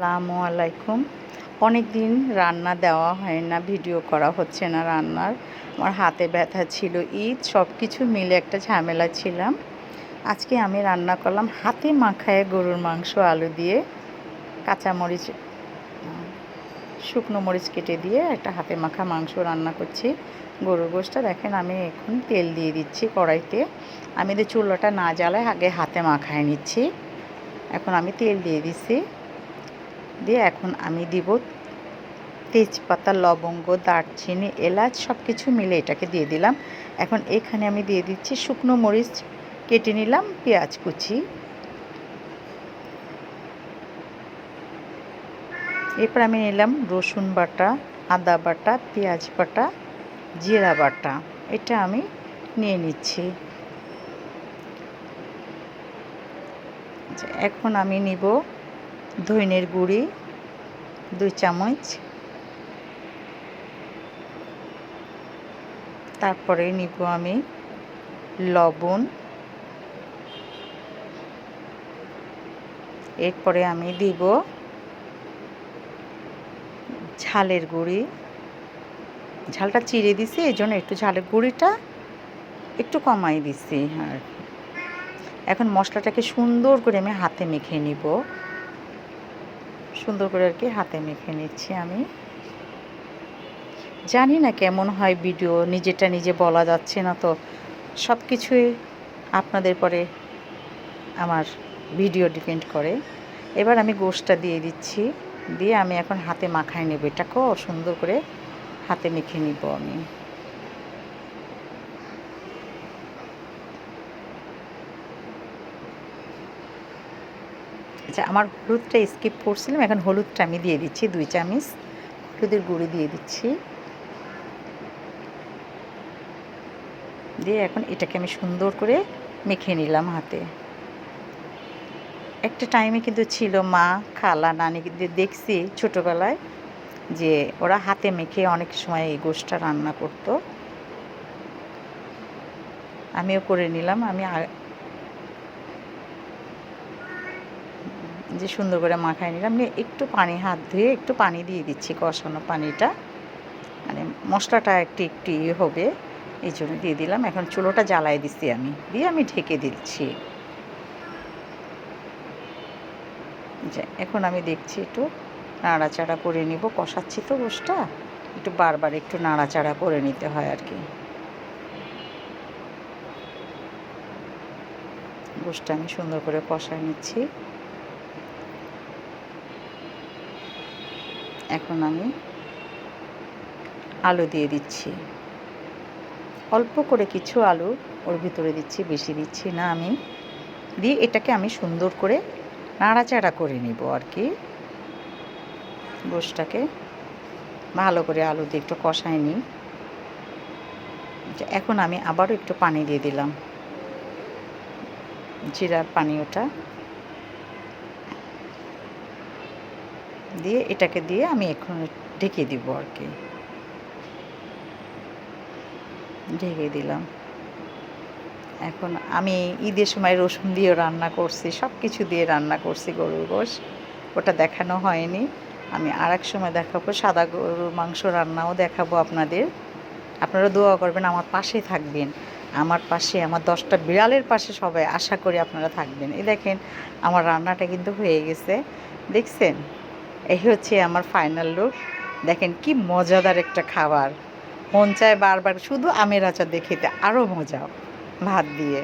আসসালামু আলাইকুম। অনেক দিন রান্না দেওয়া হয় না, ভিডিও করা হচ্ছে না রান্নার। আমার হাতে ব্যথা ছিল, ঈদ সব কিছু মিলে একটা ঝামেলা ছিলাম। আজকে আমি রান্না করলাম হাতে মাখায় গরুর মাংস আলু দিয়ে, কাঁচামরিচ শুকনো মরিচ কেটে দিয়ে একটা হাতে মাখা মাংস রান্না করছি। গরুর গোশটা দেখেন, আমি এখন তেল দিয়ে দিচ্ছি কড়াইতে। আমি যে চুলাটা না জ্বালায় আগে হাতে মাখায় নিচ্ছি। এখন আমি তেল দিয়ে দিচ্ছি, দিয়ে এখন আমি দিব তেজপাতা, লবঙ্গ, দারচিনি, এলাচ সব কিছু মিলে এটাকে দিয়ে দিলাম। এখন এখানে আমি দিয়ে দিচ্ছি শুকনো মরিচ কেটে নিলাম, পেঁয়াজ কুচি, এরপর আমি নিলাম রসুন বাটা, আদা বাটা, পেঁয়াজ বাটা, জিরা বাটা, এটা আমি নিয়ে নিচ্ছি। এখন আমি নিব ধইনের গুঁড়ি 2 চামচ, তারপরে নিব আমি লবণ, এরপরে আমি দিব ঝালের গুঁড়ি। ঝালটা চিড়ে দিছি, এই জন্য একটু ঝালের গুঁড়িটা একটু কমাই দিছি। আর এখন মশলাটাকে সুন্দর করে আমি হাতে মেখে নিব, সুন্দর করে আর কি হাতে মেখে নিচ্ছি। আমি জানি না কেমন হয় ভিডিও, নিজেরটা নিজে বলা যাচ্ছে না, তো সব কিছুই আপনাদের পরে আমার ভিডিও ডিপেন্ড করে। এবার আমি গোশটা দিয়ে দিচ্ছি, দিয়ে আমি এখন হাতে মাখায় নেব, এটাকেও সুন্দর করে হাতে মেখে নিব আমি। আচ্ছা, আমার হলুদটা স্কিপ করছিলাম, এখন হলুদটা আমি দিয়ে দিচ্ছি 2 চামচ হলুদের গুঁড়ি দিয়ে দিচ্ছি, দিয়ে এখন এটাকে আমি সুন্দর করে মেখে নিলাম হাতে। একটা টাইমে কিন্তু ছিল, মা, খালা, নানিদের দেখছি ছোটোবেলায় যে ওরা হাতে মেখে অনেক সময় এই গোশটা রান্না করতো, আমিও করে নিলাম। আমি যে সুন্দর করে মাখায় নিলাম, নিয়ে একটু পানি, হাত ধুয়ে একটু পানি দিয়ে দিচ্ছি, কষানো পানিটা, মানে মশলাটা একটু একটু হবে এই জন্য দিয়ে দিলাম। এখন চুলোটা জ্বালাই দিচ্ছি আমি, দিয়ে আমি ঢেকে দিচ্ছি। এখন আমি দেখছি একটু নাড়াচাড়া করে নিব, কষাচ্ছি তো গোশটা, একটু বারবার একটু নাড়াচাড়া করে নিতে হয় আর কি। গোশটা আমি সুন্দর করে কষায় নিচ্ছি। এখন আমি আলু দিয়ে দিচ্ছি, অল্প করে কিছু আলু ওর ভিতরে দিচ্ছি, বেশি দিচ্ছি না আমি। দিয়ে এটাকে আমি সুন্দর করে নাড়াচাড়া করে নিব আর কি। গোশটাকে ভালো করে আলু দিয়ে একটু কষায় নিই। এখন আমি আবারও একটু পানি দিয়ে দিলাম, জিরার পানি, ওটা দিয়ে এটাকে দিয়ে আমি এখন ঢেকে দিব আর কি। ঢেকে দিলাম। এখন আমি ঈদের সময় রসুন দিয়েও রান্না করছি, সব কিছু দিয়ে রান্না করছি গরুর গোশ, ওটা দেখানো হয়নি। আমি আর এক সময় দেখাবো, সাদা গরুর মাংস রান্নাও দেখাবো আপনাদের। আপনারা দোয়া করবেন, আমার পাশে থাকবেন, আমার পাশে, আমার 10টা বিড়ালের পাশে সবাই আশা করি আপনারা থাকবেন। এই দেখেন আমার রান্নাটা কিন্তু হয়ে গেছে, দেখছেন? এই হচ্ছে আমার ফাইনাল লুক। দেখেন কি মজাদার একটা খাবার, মন চায় বারবার শুধু আমের আচার দিয়ে খেতে, আরও মজা ভাত দিয়ে।